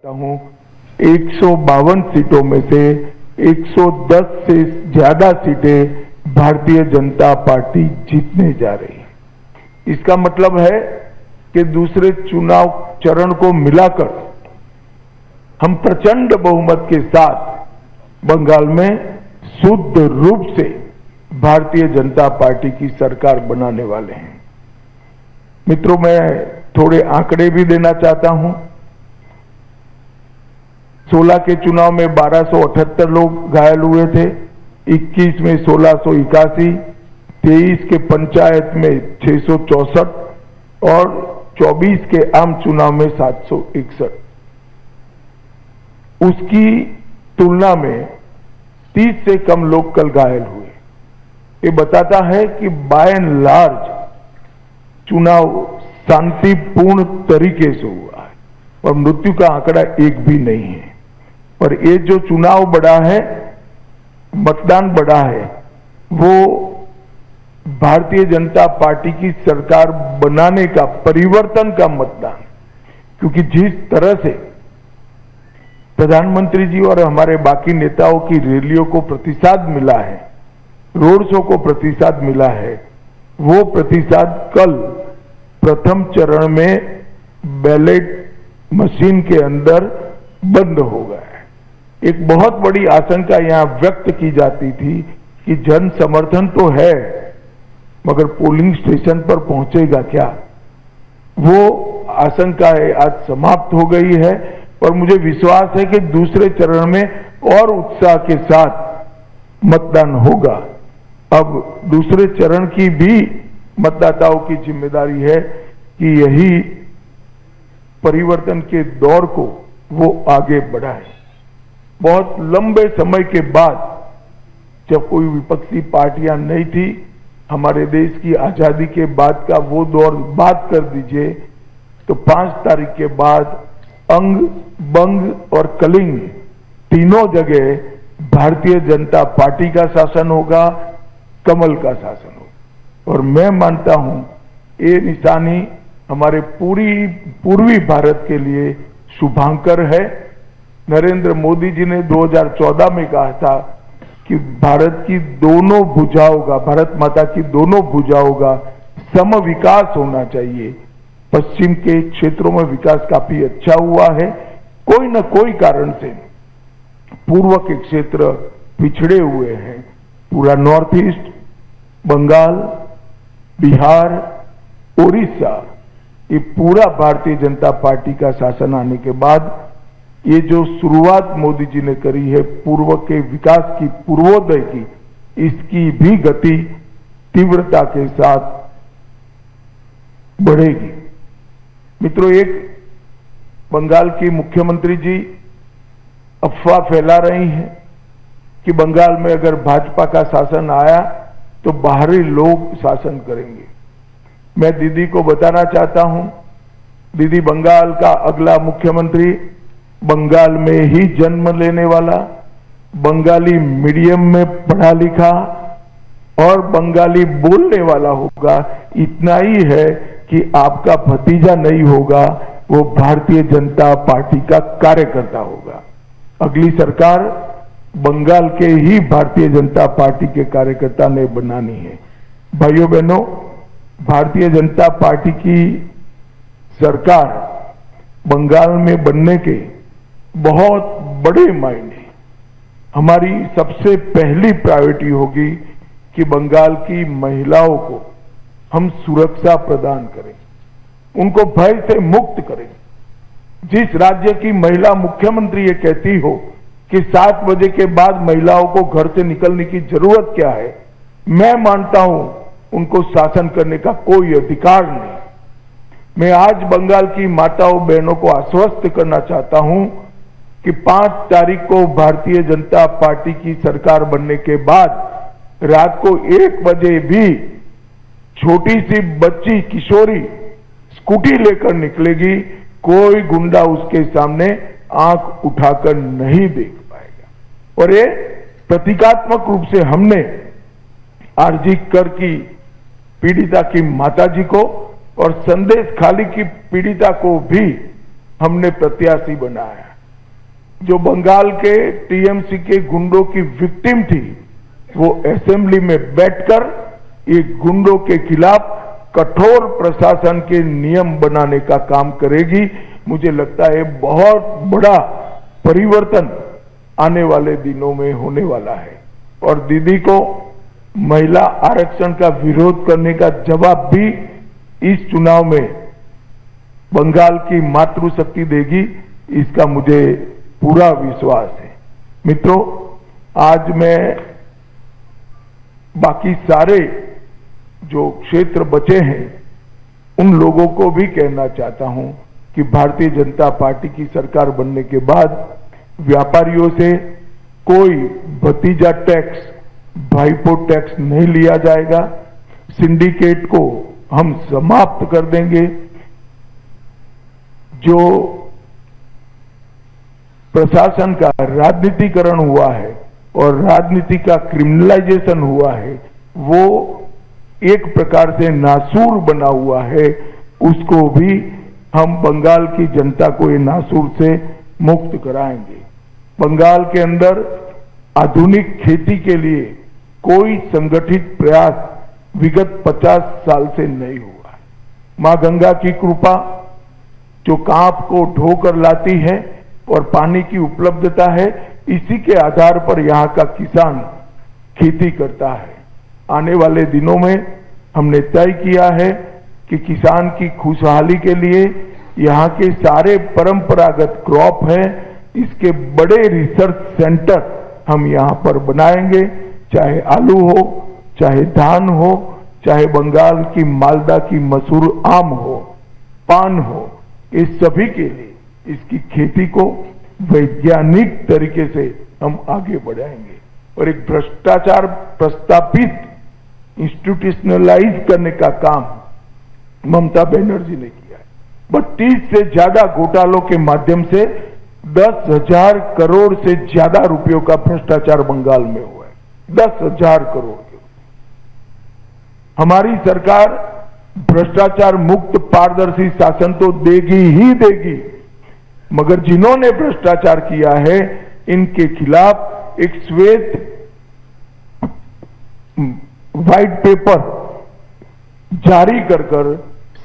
हूं 152 सीटों में से 110 से ज्यादा सीटें भारतीय जनता पार्टी जीतने जा रही है। इसका मतलब है कि दूसरे चुनाव चरण को मिलाकर हम प्रचंड बहुमत के साथ बंगाल में शुद्ध रूप से भारतीय जनता पार्टी की सरकार बनाने वाले हैं। मित्रों, मैं थोड़े आंकड़े भी देना चाहता हूं। 16 के चुनाव में 1278 लोग घायल हुए थे, 21 में 1681, 23 के पंचायत में 664 और 24 के आम चुनाव में 761। उसकी तुलना में 30 से कम लोग कल घायल हुए। ये बताता है कि बाय एंड लार्ज चुनाव शांतिपूर्ण तरीके से हुआ है और मृत्यु का आंकड़ा एक भी नहीं है। पर ये जो चुनाव बढ़ा है, मतदान बढ़ा है, वो भारतीय जनता पार्टी की सरकार बनाने का, परिवर्तन का मतदान। क्योंकि जिस तरह से प्रधानमंत्री जी और हमारे बाकी नेताओं की रैलियों को प्रतिसाद मिला है, रोड शो को प्रतिसाद मिला है, वो प्रतिसाद कल प्रथम चरण में बैलेट मशीन के अंदर बंद हो गया है। एक बहुत बड़ी आशंका यहां व्यक्त की जाती थी कि जन समर्थन तो है, मगर पोलिंग स्टेशन पर पहुंचेगा क्या? वो आशंका आज समाप्त हो गई है और मुझे विश्वास है कि दूसरे चरण में और उत्साह के साथ मतदान होगा। अब दूसरे चरण की भी मतदाताओं की जिम्मेदारी है कि यही परिवर्तन के दौर को वो आगे बढ़ाए। बहुत लंबे समय के बाद, जब कोई विपक्षी पार्टियां नहीं थी, हमारे देश की आजादी के बाद का वो दौर बात कर दीजिए, तो 5 तारीख के बाद अंग, बंग और कलिंग तीनों जगह भारतीय जनता पार्टी का शासन होगा, कमल का शासन होगा। और मैं मानता हूं ये निशानी हमारे पूर्वी भारत के लिए शुभांकर है। नरेंद्र मोदी जी ने 2014 में कहा था कि भारत की दोनों भुजाओं का, भारत माता की दोनों भुजाओं का सम विकास होना चाहिए। पश्चिम के क्षेत्रों में विकास काफी अच्छा हुआ है, कोई न कोई कारण से पूर्व के क्षेत्र पिछड़े हुए हैं। पूरा नॉर्थ ईस्ट, बंगाल, बिहार, उड़ीसा, ये पूरा भारतीय जनता पार्टी का शासन आने के बाद ये जो शुरुआत मोदी जी ने करी है पूर्व के विकास की, पूर्वोदय की, इसकी भी गति तीव्रता के साथ बढ़ेगी। मित्रों, एक बंगाल की मुख्यमंत्री जी अफवाह फैला रही हैं कि बंगाल में अगर भाजपा का शासन आया तो बाहरी लोग शासन करेंगे। मैं दीदी को बताना चाहता हूं, दीदी बंगाल का अगला मुख्यमंत्री बंगाल में ही जन्म लेने वाला, बंगाली मीडियम में पढ़ा लिखा और बंगाली बोलने वाला होगा। इतना ही है कि आपका भतीजा नहीं होगा, वो भारतीय जनता पार्टी का कार्यकर्ता होगा। अगली सरकार बंगाल के ही भारतीय जनता पार्टी के कार्यकर्ता ने बनानी है। भाइयों बहनों, भारतीय जनता पार्टी की सरकार बंगाल में बनने के बहुत बड़े मायने, हमारी सबसे पहली प्रायोरिटी होगी कि बंगाल की महिलाओं को हम सुरक्षा प्रदान करें, उनको भय से मुक्त करें। जिस राज्य की महिला मुख्यमंत्री ये कहती हो कि 7 बजे के बाद महिलाओं को घर से निकलने की जरूरत क्या है, मैं मानता हूं उनको शासन करने का कोई अधिकार नहीं। मैं आज बंगाल की माताओं बहनों को आश्वस्त करना चाहता हूं कि 5 तारीख को भारतीय जनता पार्टी की सरकार बनने के बाद रात को 1 बजे भी छोटी सी बच्ची, किशोरी स्कूटी लेकर निकलेगी, कोई गुंडा उसके सामने आंख उठाकर नहीं देख पाएगा। और ये प्रतीकात्मक रूप से हमने आरजी कर की पीड़िता की माताजी को और संदेश खाली की पीड़िता को भी हमने प्रत्याशी बनाया। जो बंगाल के टीएमसी के गुंडों की विक्टिम थी, वो असेंबली में बैठकर ये गुंडों के खिलाफ कठोर प्रशासन के नियम बनाने का काम करेगी। मुझे लगता है बहुत बड़ा परिवर्तन आने वाले दिनों में होने वाला है। और दीदी को महिला आरक्षण का विरोध करने का जवाब भी इस चुनाव में बंगाल की मातृशक्ति देगी, इसका मुझे पूरा विश्वास है। मित्रों, आज मैं बाकी सारे जो क्षेत्र बचे हैं उन लोगों को भी कहना चाहता हूं कि भारतीय जनता पार्टी की सरकार बनने के बाद व्यापारियों से कोई भतीजा टैक्स, भाईपो टैक्स नहीं लिया जाएगा। सिंडिकेट को हम समाप्त कर देंगे। जो प्रशासन का राजनीतिकरण हुआ है और राजनीति का क्रिमिनलाइजेशन हुआ है, वो एक प्रकार से नासूर बना हुआ है, उसको भी हम बंगाल की जनता को ये नासूर से मुक्त कराएंगे। बंगाल के अंदर आधुनिक खेती के लिए कोई संगठित प्रयास विगत 50 साल से नहीं हुआ। मां गंगा की कृपा जो कांप को ढोकर लाती है और पानी की उपलब्धता है, इसी के आधार पर यहाँ का किसान खेती करता है। आने वाले दिनों में हमने तय किया है कि किसान की खुशहाली के लिए यहाँ के सारे परंपरागत क्रॉप हैं, इसके बड़े रिसर्च सेंटर हम यहाँ पर बनाएंगे, चाहे आलू हो, चाहे धान हो, चाहे बंगाल की मालदा की मशहूर आम हो, पान हो, इस सभी के लिए इसकी खेती को वैज्ञानिक तरीके से हम आगे बढ़ाएंगे। और एक भ्रष्टाचार प्रस्तापित इंस्टीट्यूशनलाइज करने का काम ममता बनर्जी ने किया है। 32 से ज्यादा घोटालों के माध्यम से 10,000 करोड़ से ज्यादा रुपयों का भ्रष्टाचार बंगाल में हुआ है। 10,000 करोड़ के। हमारी सरकार भ्रष्टाचार मुक्त पारदर्शी शासन तो देगी ही देगी, मगर जिन्होंने भ्रष्टाचार किया है इनके खिलाफ एक श्वेत व्हाइट पेपर जारी कर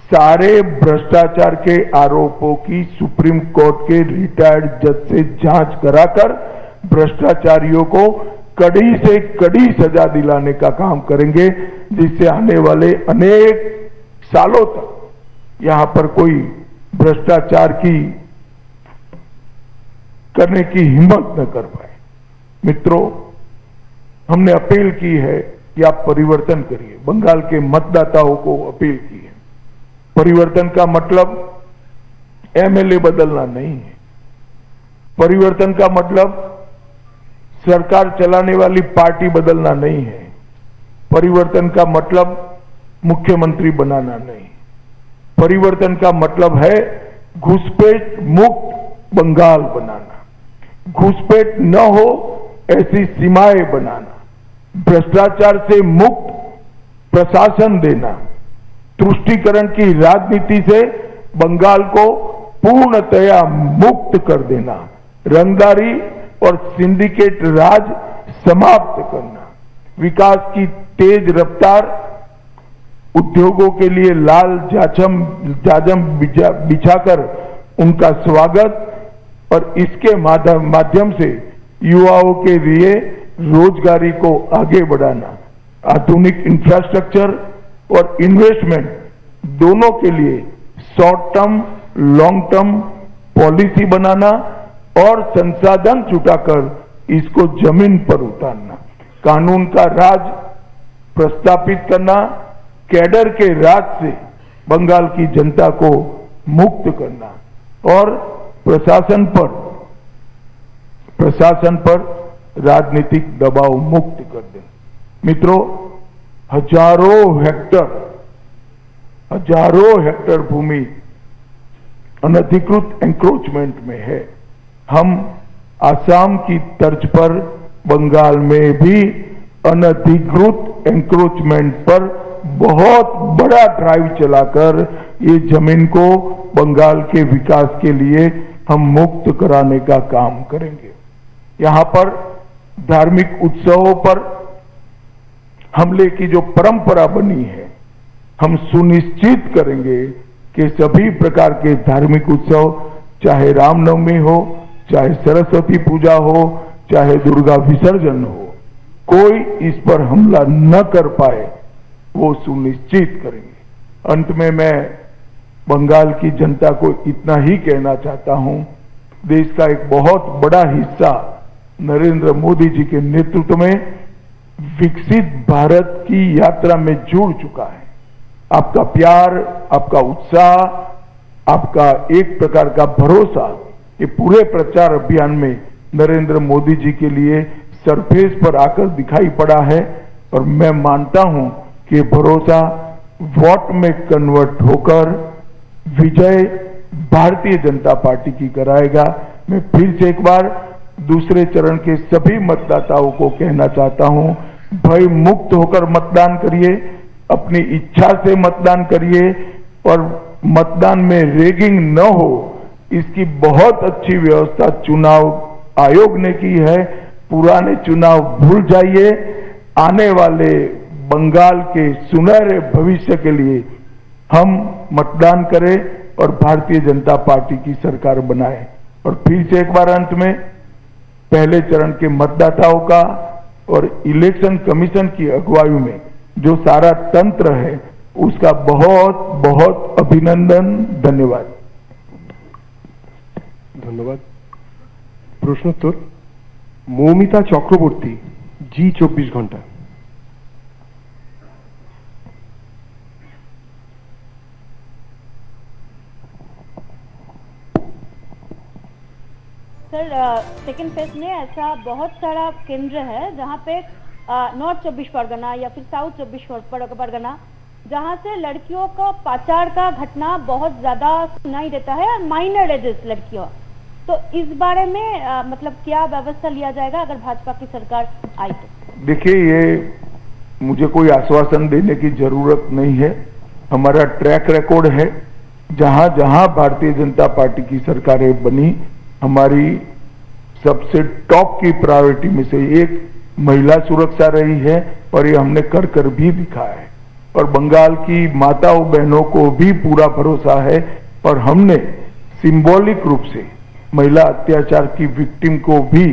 सारे भ्रष्टाचार के आरोपों की सुप्रीम कोर्ट के रिटायर्ड जज से जांच कराकर भ्रष्टाचारियों को कड़ी से कड़ी सजा दिलाने का काम करेंगे, जिससे आने वाले अनेक सालों तक यहां पर कोई भ्रष्टाचार की करने की हिम्मत न कर पाए। मित्रों, हमने अपील की है कि आप परिवर्तन करिए। बंगाल के मतदाताओं को अपील की है। परिवर्तन का मतलब एमएलए बदलना नहीं है। परिवर्तन का मतलब सरकार चलाने वाली पार्टी बदलना नहीं है। परिवर्तन का मतलब मुख्यमंत्री बनाना नहीं। परिवर्तन का मतलब है घुसपैठ मुक्त बंगाल बनाना, घुसपैठ न हो ऐसी सीमाएं बनाना, भ्रष्टाचार से मुक्त प्रशासन देना, तुष्टीकरण की राजनीति से बंगाल को पूर्णतया मुक्त कर देना, रंगदारी और सिंडिकेट राज समाप्त करना, विकास की तेज रफ्तार, उद्योगों के लिए लाल जाजम बिछाकर उनका स्वागत और इसके माध्यम से युवाओं के लिए रोजगारी को आगे बढ़ाना, आधुनिक इंफ्रास्ट्रक्चर और इन्वेस्टमेंट दोनों के लिए short term long term policy बनाना और संसाधन जुटाकर इसको जमीन पर उतारना, कानून का राज प्रस्तापित करना, कैडर के राज से बंगाल की जनता को मुक्त करना और प्रशासन पर राजनीतिक दबाव मुक्त कर देना। मित्रों, हजारों हेक्टर भूमि अनधिकृत एंक्रोचमेंट में है। हम आसाम की तर्ज पर बंगाल में भी अनधिकृत एंक्रोचमेंट पर बहुत बड़ा ड्राइव चलाकर ये जमीन को बंगाल के विकास के लिए हम मुक्त कराने का काम करेंगे। यहां पर धार्मिक उत्सवों पर हमले की जो परंपरा बनी है, हम सुनिश्चित करेंगे कि सभी प्रकार के धार्मिक उत्सव, चाहे रामनवमी हो, चाहे सरस्वती पूजा हो, चाहे दुर्गा विसर्जन हो, कोई इस पर हमला न कर पाए, वो सुनिश्चित करेंगे। अंत में मैं बंगाल की जनता को इतना ही कहना चाहता हूं, देश का एक बहुत बड़ा हिस्सा नरेंद्र मोदी जी के नेतृत्व में विकसित भारत की यात्रा में जुड़ चुका है। आपका प्यार, आपका उत्साह, आपका एक प्रकार का भरोसा, ये पूरे प्रचार अभियान में नरेंद्र मोदी जी के लिए सरफेस पर आकर दिखाई पड़ा है और मैं मानता हूं कि भरोसा वोट में कन्वर्ट होकर विजय भारतीय जनता पार्टी की कराएगा। मैं फिर से एक बार दूसरे चरण के सभी मतदाताओं को कहना चाहता हूं, भय मुक्त होकर मतदान करिए, अपनी इच्छा से मतदान करिए और मतदान में रेगिंग न हो, इसकी बहुत अच्छी व्यवस्था चुनाव आयोग ने की है। पुराने चुनाव भूल जाइए, आने वाले बंगाल के सुनहरे भविष्य के लिए हम मतदान करें और भारतीय जनता पार्टी की सरकार बनाएं। और फिर से एक बार अंत में पहले चरण के मतदाताओं का और इलेक्शन कमीशन की अगुवाई में जो सारा तंत्र है, उसका बहुत बहुत अभिनंदन, धन्यवाद। धन्यवाद। प्रश्नोत्तर मौमिता चक्रवर्ती, जी 24 घंटा। सर, सेकेंड फेज में ऐसा बहुत सारा केंद्र है जहाँ पे नॉर्थ 24 परगना या फिर साउथ 24 परगना, जहाँ से लड़कियों का पाचार का घटना बहुत ज्यादा सुनाई देता है और माइनर एजेस लड़कियों। तो इस बारे में मतलब क्या व्यवस्था लिया जाएगा अगर भाजपा की सरकार आई तो? देखिए, ये मुझे कोई आश्वासन देने की जरूरत नहीं है। हमारा ट्रैक रिकॉर्ड है, जहां जहां भारतीय जनता पार्टी की सरकारें बनी, हमारी सबसे टॉप की प्रायोरिटी में से एक महिला सुरक्षा रही है और ये हमने कर कर भी दिखाया है। और बंगाल की माताओं बहनों को भी पूरा भरोसा है और हमने सिंबॉलिक रूप से महिला अत्याचार की विक्टिम को भी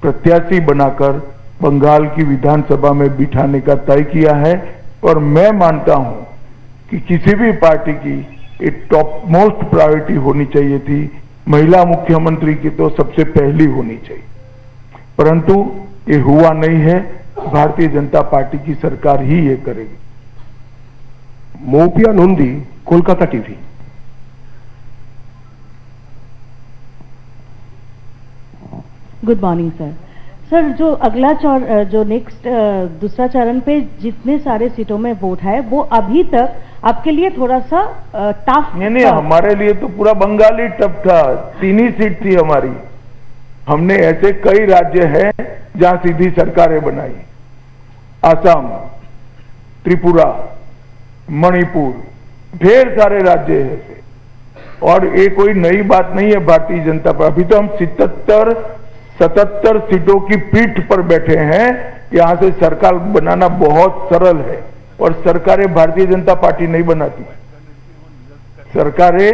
प्रत्याशी बनाकर बंगाल की विधानसभा में बिठाने का तय किया है। और मैं मानता हूं कि किसी भी पार्टी की एक टॉप मोस्ट प्रायोरिटी होनी चाहिए थी, महिला मुख्यमंत्री की तो सबसे पहली होनी चाहिए, परंतु ये हुआ नहीं है। भारतीय जनता पार्टी की सरकार ही ये करेगी। Moupiya Nandi, Kolkata TV. Good morning sir. Sir, जो अगला जो नेक्स्ट दूसरा चरण पे जितने सारे सीटों में वोट है, वो अभी तक आपके लिए थोड़ा सा टफ? नहीं, हमारे लिए तो पूरा बंगाल ही टफ था। 3 ही सीट थी हमारी। हमने ऐसे कई राज्य हैं जहां सीधी सरकारें बनाई, असम, त्रिपुरा, मणिपुर, ढेर सारे राज्य हैं ऐसे। और ये कोई नई बात नहीं है भारतीय जनता पार्टी। अभी तो हम 77 सीटों की पीठ पर बैठे हैं। यहां से सरकार बनाना बहुत सरल है और सरकारें भारतीय जनता पार्टी नहीं बनाती, सरकारें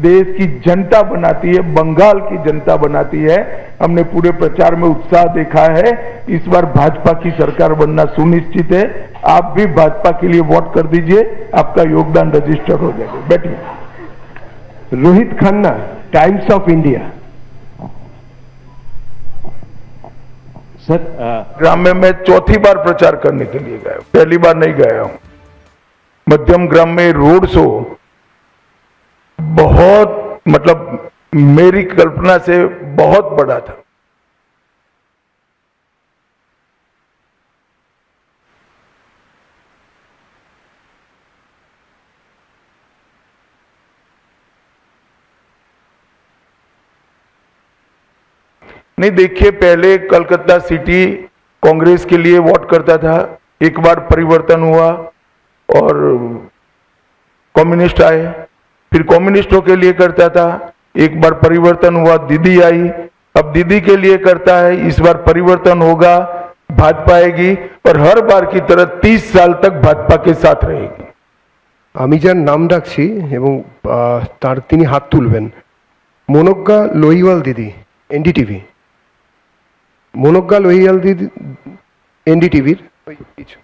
देश की जनता बनाती है, बंगाल की जनता बनाती है। हमने पूरे प्रचार में उत्साह देखा है। इस बार भाजपा की सरकार बनना सुनिश्चित है। आप भी भाजपा के लिए वोट कर दीजिए, आपका योगदान रजिस्टर हो जाएगा। बैठिए। Rohit Khanna, Times of India. Sir, ग्राम में मैं चौथी बार प्रचार करने के लिए गया हूं, पहली बार नहीं गया हूं। मध्यम ग्राम में रोड शो बहुत, मतलब मेरी कल्पना से बहुत बड़ा था। नहीं, देखिए, पहले कलकत्ता सिटी कांग्रेस के लिए वोट करता था, एक बार परिवर्तन हुआ और कम्युनिस्ट आए, फिर कम्युनिस्टों के लिए करता था, एक बार परिवर्तन हुआ, दीदी आई, अब दीदी के लिए करता है, इस बार परिवर्तन होगा, भाजपा आएगी और हर बार की तरह 30 साल तक भाजपा के साथ रहेगी। আমি যার নাম ডাকছি এবং তার তিনি হাত তুলবেন, মনোজ্ঞা লোহিওয়াল দিদি, এনডিটিভি। মনোজ্ঞা লোহিওয়াল দিদি, এনডিটিভির কিছু।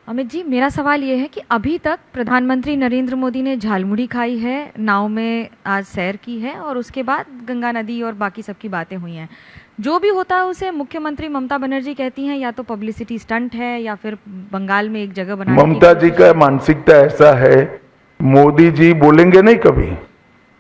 अमित जी, मेरा सवाल ये है कि अभी तक प्रधानमंत्री नरेंद्र मोदी ने झालमुड़ी खाई है, नाव में आज सैर की है और उसके बाद गंगा नदी और बाकी सब की बातें हुई हैं। जो भी होता है उसे मुख्यमंत्री ममता बनर्जी कहती हैं या तो पब्लिसिटी स्टंट है या फिर बंगाल में एक जगह बनाने की ममता जी का मानसिकता ऐसा है, मोदी जी बोलेंगे नहीं कभी,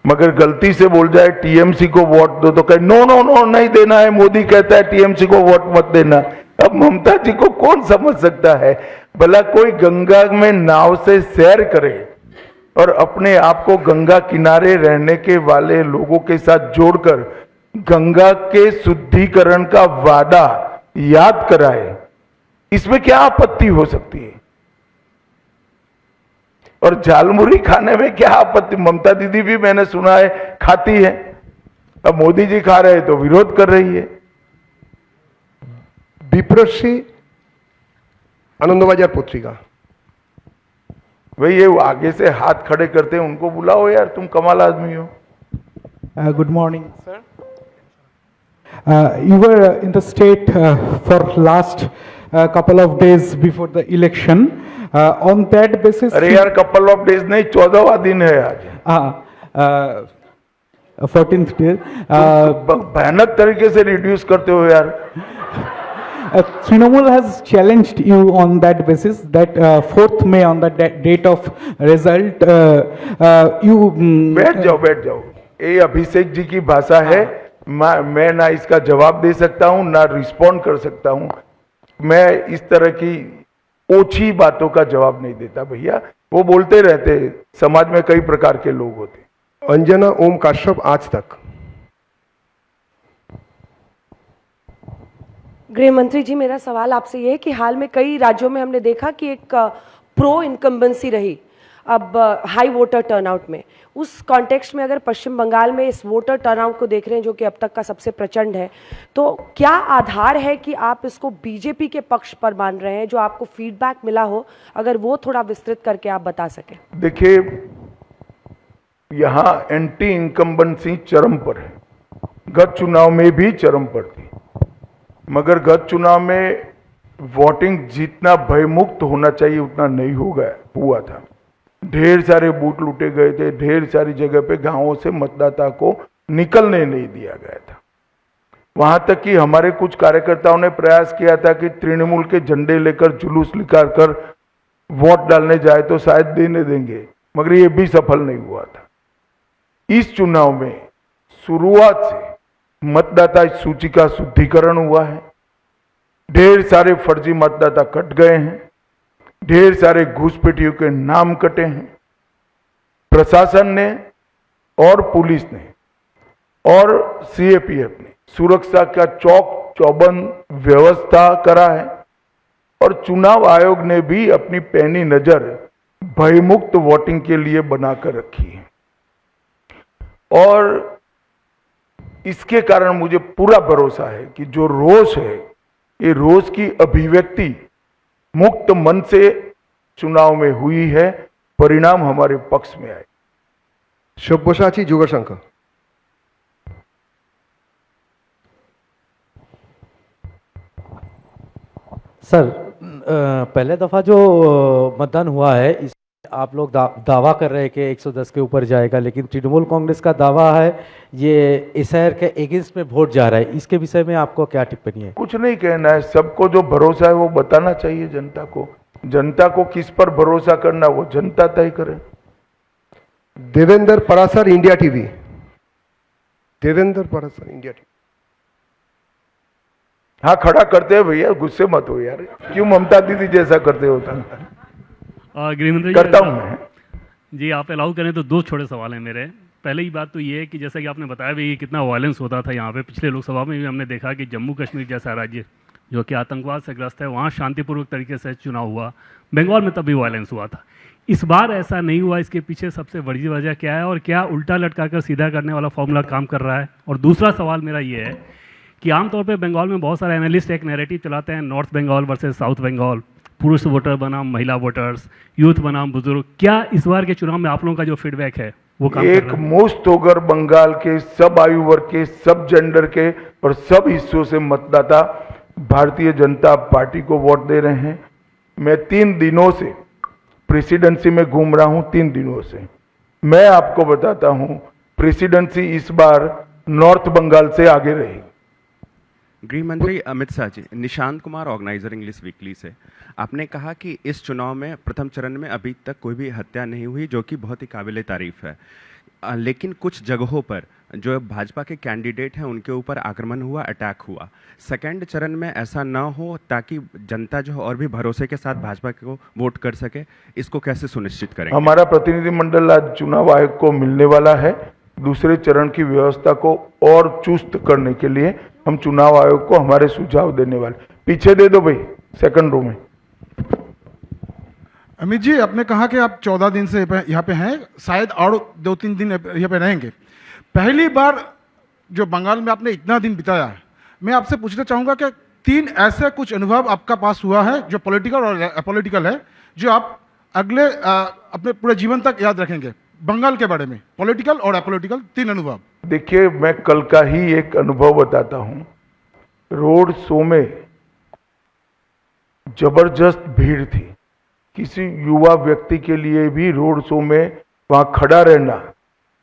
मगर गलती से बोल जाए टीएमसी को वोट दो तो कहे नो नो नो नहीं देना है, मोदी कहता है टीएमसी को वोट मत देना। अब ममता जी को कौन समझ सकता है? भला कोई गंगा में नाव से सैर करे और अपने आप को गंगा किनारे रहने के वाले लोगों के साथ जोड़कर गंगा के शुद्धिकरण का वादा याद कराए, इसमें क्या आपत्ति हो सकती है? और झालमुड़ी खाने में क्या आपत्ति? ममता दीदी भी मैंने सुना है खाती है, अब मोदी जी खा रहे हैं तो विरोध कर रही है। বিপ্রশ্রী, आनंदबाजार पत्रिका। भाई ये आगे से हाथ खड़े करते हैं, उनको बुलाओ यार, तुम कमाल आदमी हो। Good morning, sir. You were in the state for last couple of days before the election. On that basis, अरे यार कपल ऑफ डेज नहीं, 14वां दिन है आज। 14th day. भयानक तरीके से रिड्यूस करते हो यार। Trinamool has challenged you on that basis that 4th May on the date of result you बैठ जाओ। ये अभिषेक जी की भाषा है, मैं ना इसका जवाब दे सकता हूं ना रिस्पॉन्ड कर सकता हूं। मैं इस तरह की ओछी बातों का जवाब नहीं देता भैया, वो बोलते रहते, समाज में कई प्रकार के लोग होते। अंजना ओम काश्यप, आज तक। गृह मंत्री जी, मेरा सवाल आपसे ये है कि हाल में कई राज्यों में हमने देखा कि एक प्रो इनकम्बेंसी रही अब हाई वोटर टर्नआउट में। उस कॉन्टेक्स्ट में अगर पश्चिम बंगाल में इस वोटर टर्नआउट को देख रहे हैं जो कि अब तक का सबसे प्रचंड है, तो क्या आधार है कि आप इसको बीजेपी के पक्ष पर मान रहे हैं? जो आपको फीडबैक मिला हो, अगर वो थोड़ा विस्तृत करके आप बता सकें। देखिए, यहां एंटी इनकम्बेंसी चरम पर है, गत चुनाव में भी चरम पर थी, मगर गत चुनाव में वोटिंग जितना भयमुक्त होना चाहिए उतना नहीं हुआ था। ढेर सारे बूथ लूटे गए थे, ढेर सारी जगह पे गांवों से मतदाता को निकलने नहीं दिया गया था। वहां तक कि हमारे कुछ कार्यकर्ताओं ने प्रयास किया था कि तृणमूल के झंडे लेकर जुलूस निकाल कर वोट डालने जाए तो शायद देने देंगे, मगर ये भी सफल नहीं हुआ था। इस चुनाव में शुरुआत से मतदाता सूची का शुद्धिकरण हुआ है, ढेर सारे फर्जी मतदाता कट गए हैं, ढेर सारे घुसपैठियों के नाम कटे हैं। प्रशासन ने और पुलिस ने और सीएपीएफ ने सुरक्षा का चौक चौबंद व्यवस्था करा है और चुनाव आयोग ने भी अपनी पैनी नजर भयमुक्त वोटिंग के लिए बनाकर रखी है। और इसके कारण मुझे पूरा भरोसा है कि जो रोष है, ये रोष की अभिव्यक्ति मुक्त मन से चुनाव में हुई है, परिणाम हमारे पक्ष में आए। सब्यसाची जोगाशंकर। सर, पहले दफा जो मतदान हुआ है इस आप लोग दावा कर रहे हैं कि 110 के ऊपर जाएगा, लेकिन तृणमूल कांग्रेस का दावा है ये एसआईआर के अगेंस्ट में वोट जा रहा है। इसके विषय में आपको क्या टिप्पणी है? कुछ नहीं कहना है, सबको जो भरोसा है वो बताना चाहिए जनता को। जनता को किस पर भरोसा करना वो जनता तय करे। Devendra Parashar, India TV. Devendra Parashar, India TV. हाँ, खड़ा करते हैं भैया, गुस्से मत हो यार, क्यों ममता दीदी जैसा करते हो? गृहमंत्री करता हूं मैं जी, आप अलाउ करें तो दो छोटे सवाल हैं मेरे। पहली बात तो ये है कि जैसा कि आपने बताया भी कितना वायलेंस होता था यहाँ पे, पिछले लोकसभा में भी हमने देखा कि जम्मू कश्मीर जैसा राज्य जो कि आतंकवाद से ग्रस्त है, वहाँ शांतिपूर्वक तरीके से चुनाव हुआ। बंगाल में तभी वायलेंस हुआ था। इस बार ऐसा नहीं हुआ। इसके पीछे सबसे बड़ी वजह क्या है और क्या उल्टा लटका कर सीधा करने वाला फॉर्मूला काम कर रहा है? और दूसरा सवाल मेरा ये है कि आमतौर पे बंगाल में बहुत सारे एनालिस्ट एक नैरेटिव चलाते हैं, north Bengal versus south Bengal, पुरुष वोटर बनाम महिला वोटर्स, यूथ बनाम बुजुर्ग। क्या इस बार के चुनाव में आप लोगों का जो फीडबैक है वो काम कर एक रहा है? मुश्त होकर बंगाल के सब आयु वर्ग के, सब जेंडर के और सब हिस्सों से मतदाता भारतीय जनता पार्टी को वोट दे रहे हैं। मैं 3 दिनों से प्रेसिडेंसी में घूम रहा हूं, 3 दिनों से। मैं आपको बताता हूं, प्रेसिडेंसी इस बार नॉर्थ बंगाल से आगे रहेगी। गृह मंत्री Amit Shah ji, Nishant Kumar, Organiser English weekly से। आपने कहा कि इस चुनाव में प्रथम चरण में अभी तक कोई भी हत्या नहीं हुई, जो कि बहुत ही काबिल तारीफ है। लेकिन कुछ जगहों पर जो भाजपा के कैंडिडेट हैं उनके ऊपर आक्रमण हुआ, अटैक हुआ। सेकेंड चरण में ऐसा ना हो ताकि जनता जो और भी भरोसे के साथ भाजपा को वोट कर सके, इसको कैसे सुनिश्चित करेंगे? हमारा प्रतिनिधिमंडल आज चुनाव आयोग को मिलने वाला है। दूसरे चरण की व्यवस्था को और चुस्त करने के लिए हम चुनाव आयोग को हमारे सुझाव देने वाले। पीछे दे दो भाई, सेकंड रो में। अमित जी, आपने कहा कि आप 14 दिन से यहाँ पे हैं, शायद और 2-3 दिन यहाँ पे रहेंगे। पहली बार जो बंगाल में आपने इतना दिन बिताया है, मैं आपसे पूछना चाहूँगा कि 3 ऐसे कुछ अनुभव आपका पास हुआ है जो पॉलिटिकल और अपॉलिटिकल है, जो आप अगले अपने पूरे जीवन तक याद रखेंगे बंगाल के बारे में, पॉलिटिकल और अपॉलिटिकल 3 अनुभव। देखिए, मैं कल का ही एक अनुभव बताता हूं। रोड शो में जबरदस्त भीड़ थी। किसी युवा व्यक्ति के लिए भी रोड शो में वहां खड़ा रहना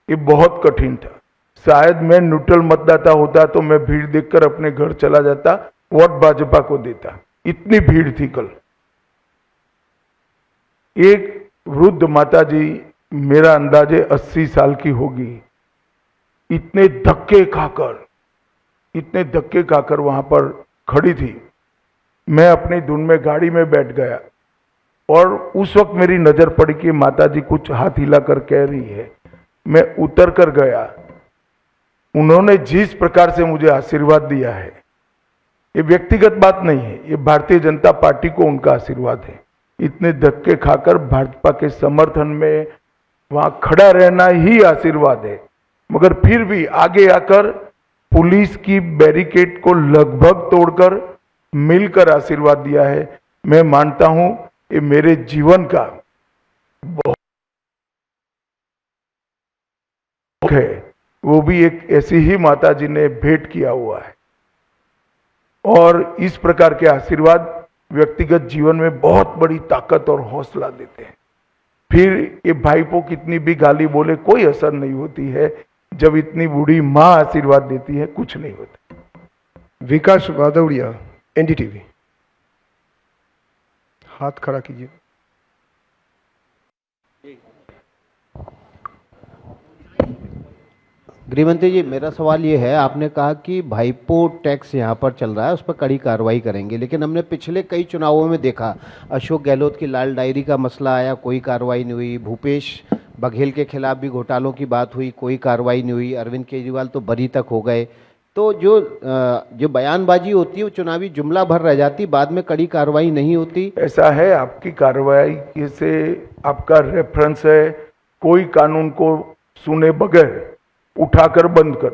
ये बहुत कठिन था। शायद मैं न्यूट्रल मतदाता होता तो मैं भीड़ देखकर अपने घर चला जाता, वोट भाजपा को देता। इतनी भीड़ थी कल। एक वृद्ध माता जी, मेरा अंदाजे 80 साल की होगी, इतने धक्के खाकर वहां पर खड़ी थी। मैं अपनी धुन में गाड़ी में बैठ गया और उस वक्त मेरी नजर पड़ी कि माता जी कुछ हाथ हिलाकर कह रही है। मैं उतर कर गया। उन्होंने जिस प्रकार से मुझे आशीर्वाद दिया है, ये व्यक्तिगत बात नहीं है, ये भारतीय जनता पार्टी को उनका आशीर्वाद है। इतने धक्के खाकर भाजपा के समर्थन में वहां खड़ा रहना ही आशीर्वाद है। मगर फिर भी आगे आकर पुलिस की बैरिकेड को लगभग तोड़कर मिलकर आशीर्वाद दिया है। मैं मानता हूं ये मेरे जीवन का बहुत है। वो भी एक ऐसी ही माता जी ने भेंट किया हुआ है। और इस प्रकार के आशीर्वाद व्यक्तिगत जीवन में बहुत बड़ी ताकत और हौसला देते हैं। फिर ये भाईपो कितनी भी गाली बोले कोई असर नहीं होती है। जब इतनी बूढ़ी माँ आशीर्वाद देती है कुछ नहीं होता। विकास वादौड़िया, एनडीटीवी। हाथ खड़ा कीजिए। गृहमंत्री जी, मेरा सवाल ये है, आपने कहा कि भाईपो टैक्स यहाँ पर चल रहा है, उस पर कड़ी कार्रवाई करेंगे, लेकिन हमने पिछले कई चुनावों में देखा, अशोक गहलोत की लाल डायरी का मसला आया, कोई कार्रवाई नहीं हुई। भूपेश बघेल के खिलाफ भी घोटालों की बात हुई, कोई कार्रवाई नहीं हुई। अरविंद केजरीवाल तो बरी तक हो गए। तो जो बयानबाजी होती है वो चुनावी जुमला भर रह जाती, बाद में कड़ी कार्रवाई नहीं होती। ऐसा है, आपकी कार्रवाई से आपका रेफरेंस है, कोई कानून को सुने बगैर उठाकर बंद कर।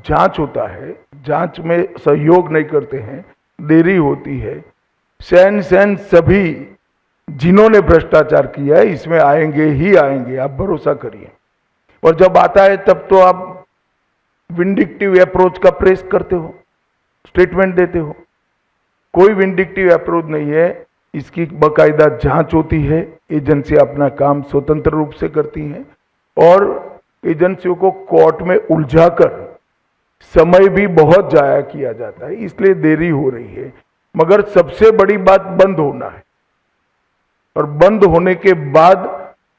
जांच होता है, जांच में सहयोग नहीं करते हैं, देरी होती है। सैन सभी जिन्होंने भ्रष्टाचार किया है इसमें आएंगे ही आएंगे, आप भरोसा करिए। और जब आता है तब तो आप विंडिक्टिव अप्रोच का प्रेस करते हो, स्टेटमेंट देते हो। कोई विंडिक्टिव अप्रोच नहीं है, इसकी बाकायदा जांच होती है। एजेंसी अपना काम स्वतंत्र रूप से करती हैं और एजेंसियों को कोर्ट में उलझाकर समय भी बहुत जाया किया जाता है, इसलिए देरी हो रही है। मगर सबसे बड़ी बात बंद होना है और बंद होने के बाद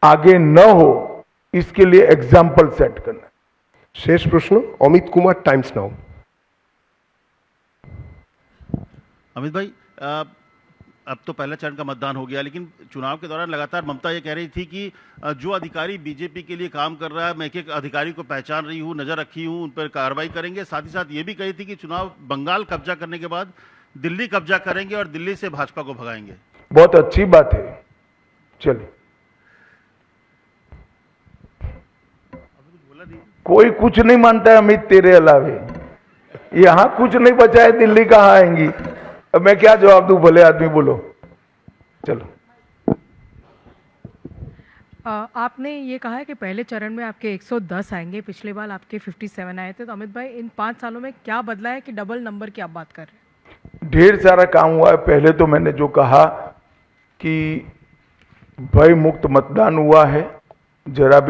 आगे न हो इसके लिए एग्जाम्पल सेट करना है। शेष प्रश्न अमित कुमार, टाइम्स नाउ। अमित भाई, अब तो पहला चरण का मतदान हो गया, लेकिन चुनाव के दौरान लगातार ममता ये कह रही थी कि जो अधिकारी बीजेपी के लिए काम कर रहा है, मैं एक अधिकारी को पहचान रही हूँ, नजर रखी हूँ, उन पर कार्रवाई करेंगे। साथ ही साथ ये भी कही थी कि चुनाव बंगाल कब्जा करने के बाद दिल्ली कब्जा करेंगे और दिल्ली से भाजपा को भगाएंगे। बहुत अच्छी बात है, चलिए। कोई कुछ नहीं मानता है अमित तेरे अलावे, यहां कुछ नहीं बचा है, दिल्ली कहां आएंगी? अब मैं क्या जवाब दूं? भले आदमी बोलो, चलो। आपने ये कहा है कि पहले चरण में आपके 110 आएंगे, पिछले बार आपके 57 आए थे, तो अमित भाई इन 5 सालों में क्या बदला है कि डबल नंबर की आप बात कर रहे हैं? ढेर सारा काम हुआ है। पहले तो मैंने जो कहा कि भय मुक्त मतदान हुआ है, जरा भी